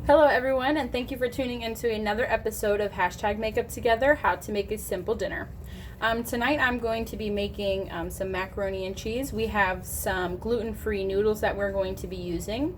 Hello everyone, and thank you for tuning into another episode of #Makeup Together, How to Make a Simple Dinner. Tonight I'm going to be making some macaroni and cheese. We have some gluten-free noodles that we're going to be using.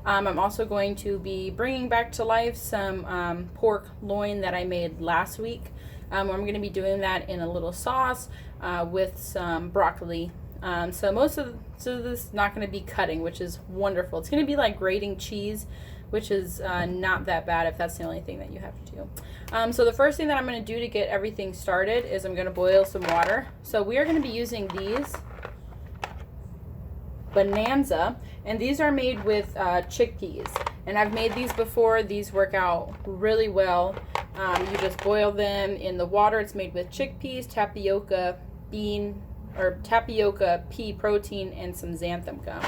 I'm also going to be bringing back to life some pork loin that I made last week. I'm going to be doing that in a little sauce with some broccoli. So most of this is not going to be cutting, which is wonderful. It's going to be like grating cheese, which is not that bad if that's the only thing that you have to do. So the first thing that I'm going to do to get everything started is I'm going to boil some water. So we are going to be using these Bonanza, and these are made with chickpeas. And I've made these before. These work out really well. You just boil them in the water. It's made with chickpeas, tapioca pea protein, and some xanthan gum.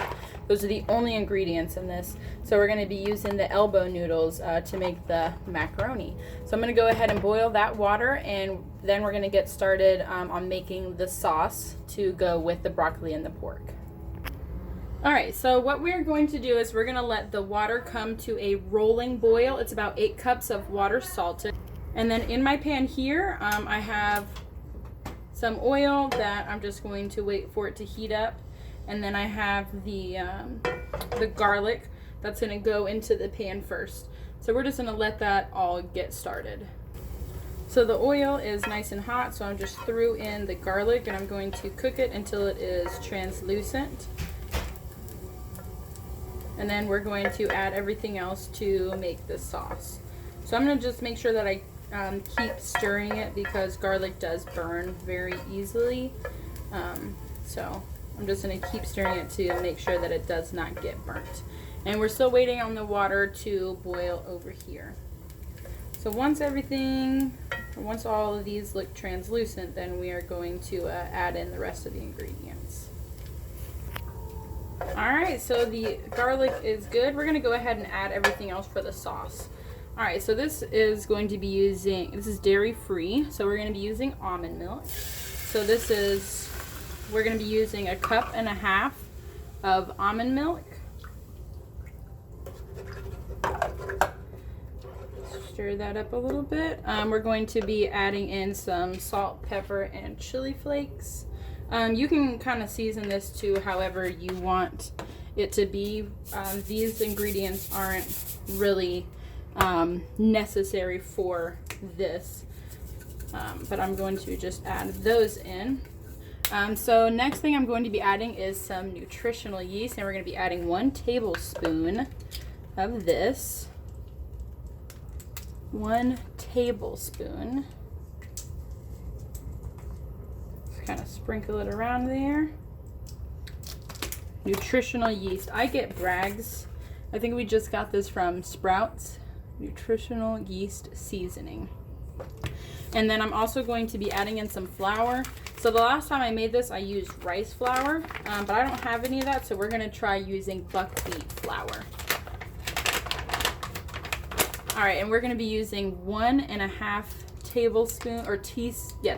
Those are the only ingredients in this. So we're going to be using the elbow noodles to make the macaroni. So I'm going to go ahead and boil that water, and then we're going to get started on making the sauce to go with the broccoli and the pork. Alright, so what we're going to do is we're going to let the water come to a rolling boil. It's about 8 cups of water salted. And then in my pan here, I have some oil that I'm just going to wait for it to heat up. And then I have the garlic that's going to go into the pan first. So we're just going to let that all get started. So the oil is nice and hot, so I just threw in the garlic and I'm going to cook it until it is translucent. And then we're going to add everything else to make the sauce. So I'm going to just make sure that I keep stirring it because garlic does burn very easily. So I'm just going to keep stirring it to make sure that it does not get burnt. And we're still waiting on the water to boil over here. So once all of these look translucent, then we are going to add in the rest of the ingredients. Alright, so the garlic is good. We're going to go ahead and add everything else for the sauce. Alright, so this is dairy free, so we're going to be using almond milk. So we're going to be using 1.5 cups of almond milk. Stir that up a little bit. We're going to be adding in some salt, pepper, and chili flakes. You can kind of season this to however you want it to be. These ingredients aren't really necessary for this, but I'm going to just add those in. So next thing I'm going to be adding is some nutritional yeast, and we're going to be adding 1 tablespoon of this. 1 tablespoon. Kind of sprinkle it around there. Nutritional yeast. I get Bragg's. I think we just got this from Sprouts. Nutritional yeast seasoning. And then I'm also going to be adding in some flour. So the last time I made this, I used rice flour, but I don't have any of that, so we're going to try using buckwheat flour. Alright, and we're going to be using 1.5 tablespoon,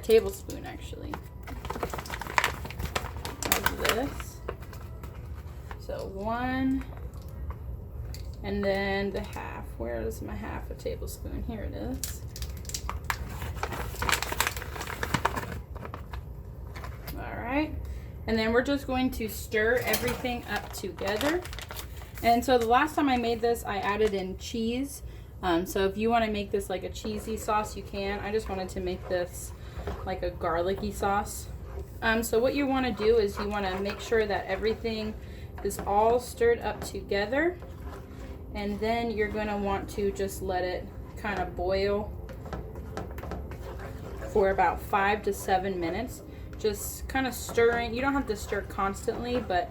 tablespoon actually. This. So 1, and then the half. Where is my half a tablespoon? Here it is. Alright, and then we're just going to stir everything up together. And so the last time I made this, I added in cheese. So if you want to make this like a cheesy sauce, you can. I just wanted to make this like a garlicky sauce. So what you want to do is you want to make sure that everything is all stirred up together, and then you're going to want to just let it kind of boil for about 5 to 7 minutes. Just kind of stirring. You don't have to stir constantly, but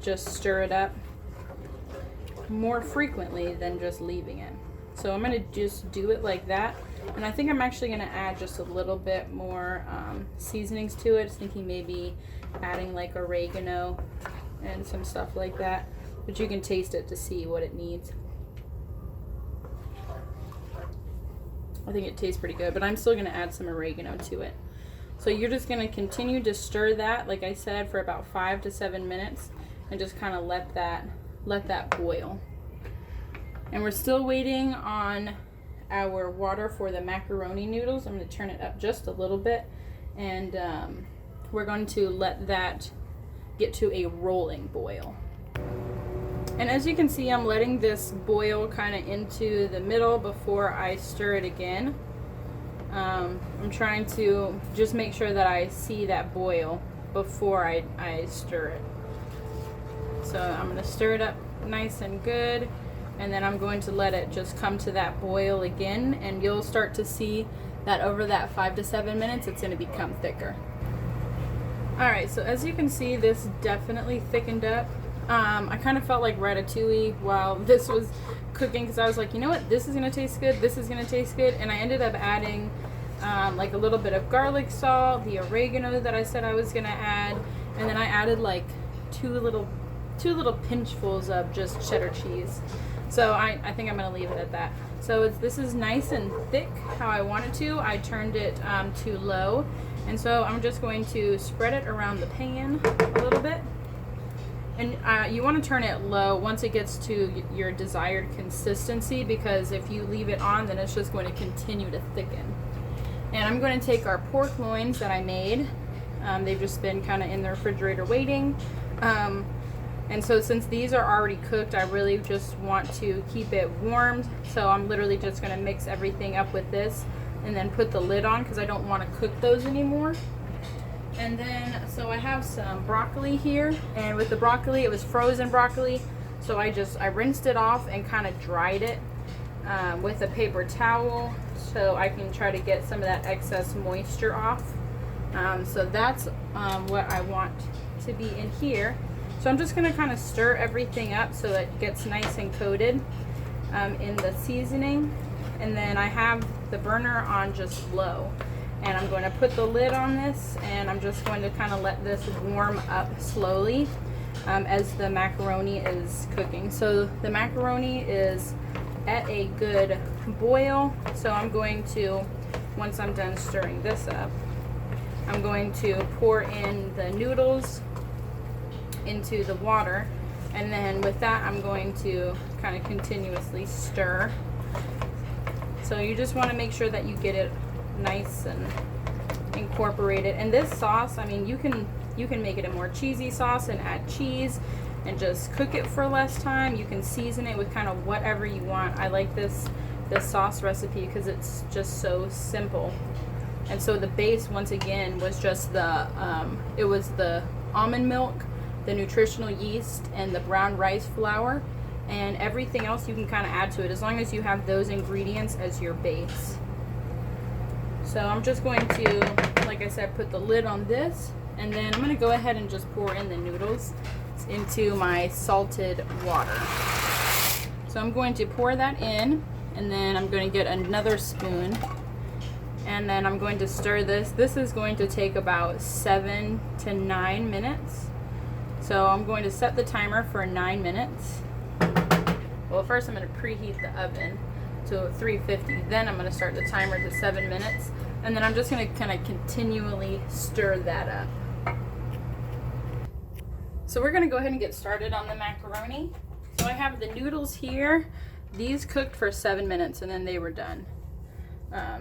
just stir it up more frequently than just leaving it. So I'm going to just do it like that. And I think I'm actually going to add just a little bit more seasonings to it. Thinking maybe adding like oregano and some stuff like that. But you can taste it to see what it needs. I think it tastes pretty good, but I'm still going to add some oregano to it. So you're just going to continue to stir that, like I said, for about 5 to 7 minutes, and just kind of let that boil. And we're still waiting on our water for the macaroni noodles. I'm going to turn it up just a little bit, and we're going to let that get to a rolling boil. And as you can see, I'm letting this boil kind of into the middle before I stir it again. I'm trying to just make sure that I see that boil before I stir it. So I'm going to stir it up nice and good, and then I'm going to let it just come to that boil again, and you'll start to see that over that 5 to 7 minutes it's going to become thicker. Alright, so as you can see, this definitely thickened up. I kind of felt like ratatouille while this was cooking, because I was like, you know what, this is going to taste good, this is going to taste good, and I ended up adding like a little bit of garlic salt, the oregano that I said I was going to add, and then I added like two little pinchfuls of just cheddar cheese. So I think I'm going to leave it at that. So this is nice and thick how I want it to. I turned it to low, and so I'm just going to spread it around the pan a little bit. And you want to turn it low once it gets to your desired consistency, because if you leave it on, then it's just going to continue to thicken. And I'm going to take our pork loins that I made. They've just been kind of in the refrigerator waiting. And so since these are already cooked, I really just want to keep it warmed. So I'm literally just going to mix everything up with this and then put the lid on, because I don't want to cook those anymore. And then, so I have some broccoli here, and with the broccoli, it was frozen broccoli, so I rinsed it off and kind of dried it with a paper towel, so I can try to get some of that excess moisture off. So that's what I want to be in here. So I'm just going to kind of stir everything up so it gets nice and coated in the seasoning. And then I have the burner on just low. And I'm going to put the lid on this, and I'm just going to kind of let this warm up slowly as the macaroni is cooking. So the macaroni is at a good boil. So I'm going to, once I'm done stirring this up, I'm going to pour in the noodles into the water, and then with that I'm going to kind of continuously stir. So you just want to make sure that you get it nice and incorporated. And this sauce, I mean, you can make it a more cheesy sauce and add cheese and just cook it for less time. You can season it with kind of whatever you want. I like this sauce recipe because it's just so simple. And so the base, once again, was just the it was the almond milk, the nutritional yeast, and the brown rice flour, and everything else you can kind of add to it as long as you have those ingredients as your base. So I'm just going to, like I said, put the lid on this, and then I'm going to go ahead and just pour in the noodles into my salted water. So I'm going to pour that in, and then I'm going to get another spoon, and then I'm going to stir this. This is going to take about 7 to 9 minutes. So I'm going to set the timer for 9 minutes. Well, first I'm going to preheat the oven to 350. Then I'm going to start the timer to 7 minutes. And then I'm just going to kind of continually stir that up. So we're going to go ahead and get started on the macaroni. So I have the noodles here. These cooked for 7 minutes and then they were done.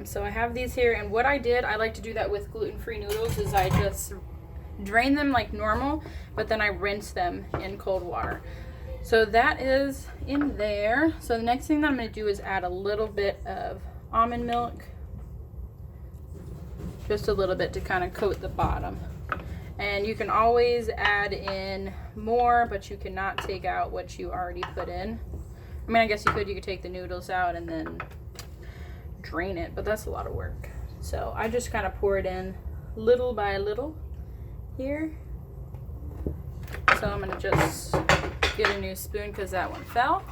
So I have these here, and what I did, I like to do that with gluten-free noodles, is I just drain them like normal, but then I rinse them in cold water. So that is in there. So the next thing that I'm going to do is add a little bit of almond milk. Just a little bit to kind of coat the bottom. And you can always add in more, but you cannot take out what you already put in. I mean, I guess you could take the noodles out and then drain it, but that's a lot of work. So I just kind of pour it in little by little here. So I'm going to just get a new spoon because that one fell.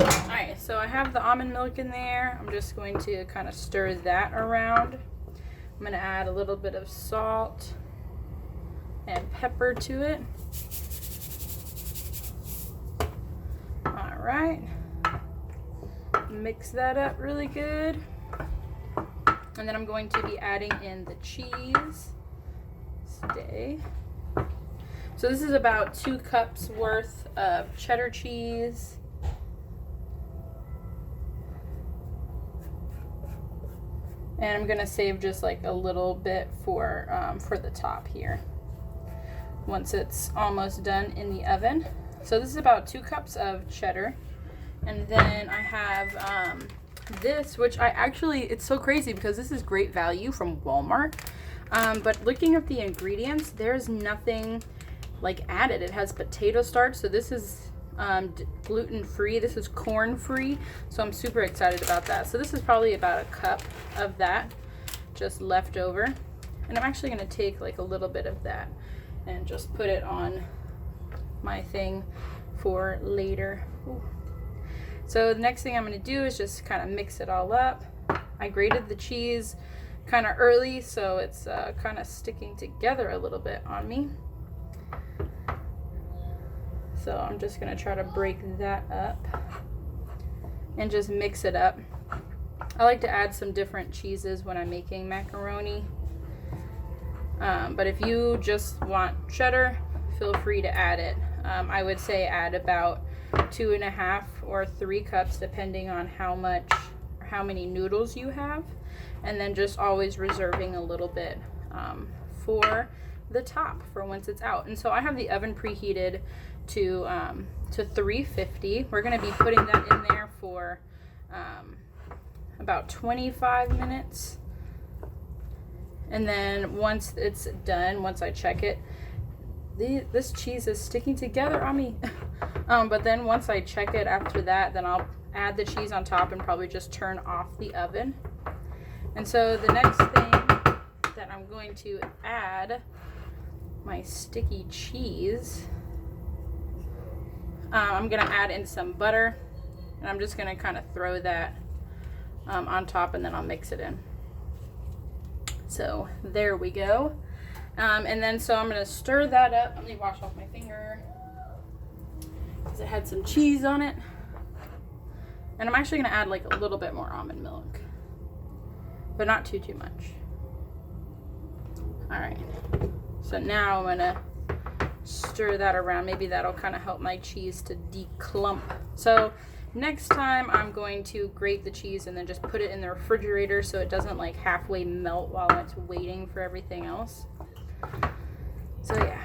Alright, so I have the almond milk in there. I'm just going to kind of stir that around. I'm going to add a little bit of salt and pepper to it. Alright. Mix that up really good. And then I'm going to be adding in the cheese. Stay. So this is about 2 cups worth of cheddar cheese. And I'm gonna save just like a little bit for the top here once it's almost done in the oven. So this is about 2 cups of cheddar. And then I have this, which it's so crazy because this is great value from Walmart. But looking at the ingredients, there's nothing like added. It has potato starch, so this is gluten free. This is corn free, so I'm super excited about that. So this is probably about a cup of that just left over, and I'm actually going to take like a little bit of that and just put it on my thing for later. Ooh. So the next thing I'm going to do is just kind of mix it all up. I grated the cheese kind of early, so it's kind of sticking together a little bit on me. So I'm just going to try to break that up and just mix it up. I like to add some different cheeses when I'm making macaroni. But if you just want cheddar, feel free to add it. I would say add about 2.5 or 3 cups depending on how many noodles you have. And then just always reserving a little bit for the top for once it's out. And so I have the oven preheated to 350. We're going to be putting that in there for about 25 minutes. And then once it's done, once I check it, this cheese is sticking together on me. But then once I check it after that, then I'll add the cheese on top and probably just turn off the oven. And so the next thing that I'm going to add, my sticky cheese, I'm going to add in some butter, and I'm just going to kind of throw that on top, and then I'll mix it in. So there we go. And then so I'm going to stir that up. Let me wash off my finger because it had some cheese on it. And I'm actually going to add like a little bit more almond milk, but not too much. All right. So now I'm going to stir that around. Maybe that'll kind of help my cheese to declump. So next time I'm going to grate the cheese and then just put it in the refrigerator so it doesn't like halfway melt while it's waiting for everything else. So yeah,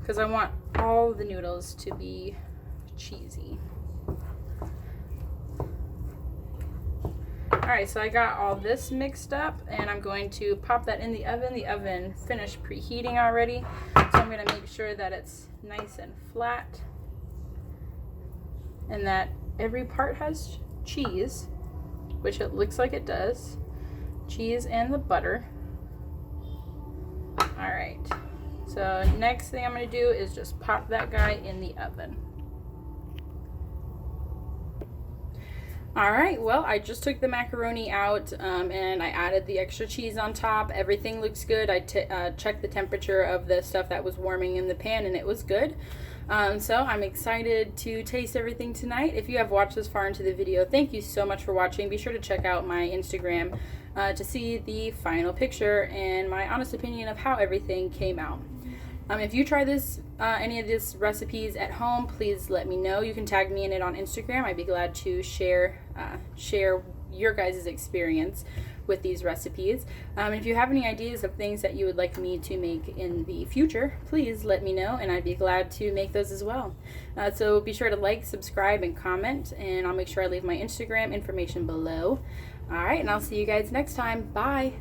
because I want all the noodles to be cheesy. Alright, so I got all this mixed up, and I'm going to pop that in the oven. The oven finished preheating already, so I'm going to make sure that it's nice and flat and that every part has cheese, which it looks like it does. Cheese and the butter. Alright, so next thing I'm going to do is just pop that guy in the oven. Alright, well, I just took the macaroni out and I added the extra cheese on top. Everything looks good. I checked the temperature of the stuff that was warming in the pan, and it was good. So I'm excited to taste everything tonight. If you have watched this far into the video, thank you so much for watching. Be sure to check out my Instagram to see the final picture and my honest opinion of how everything came out. If you try any of these recipes at home, please let me know. You can tag me in it on Instagram. I'd be glad to share your guys' experience with these recipes. If you have any ideas of things that you would like me to make in the future, please let me know, and I'd be glad to make those as well. So be sure to like, subscribe, and comment, and I'll make sure I leave my Instagram information below. All right, and I'll see you guys next time. Bye.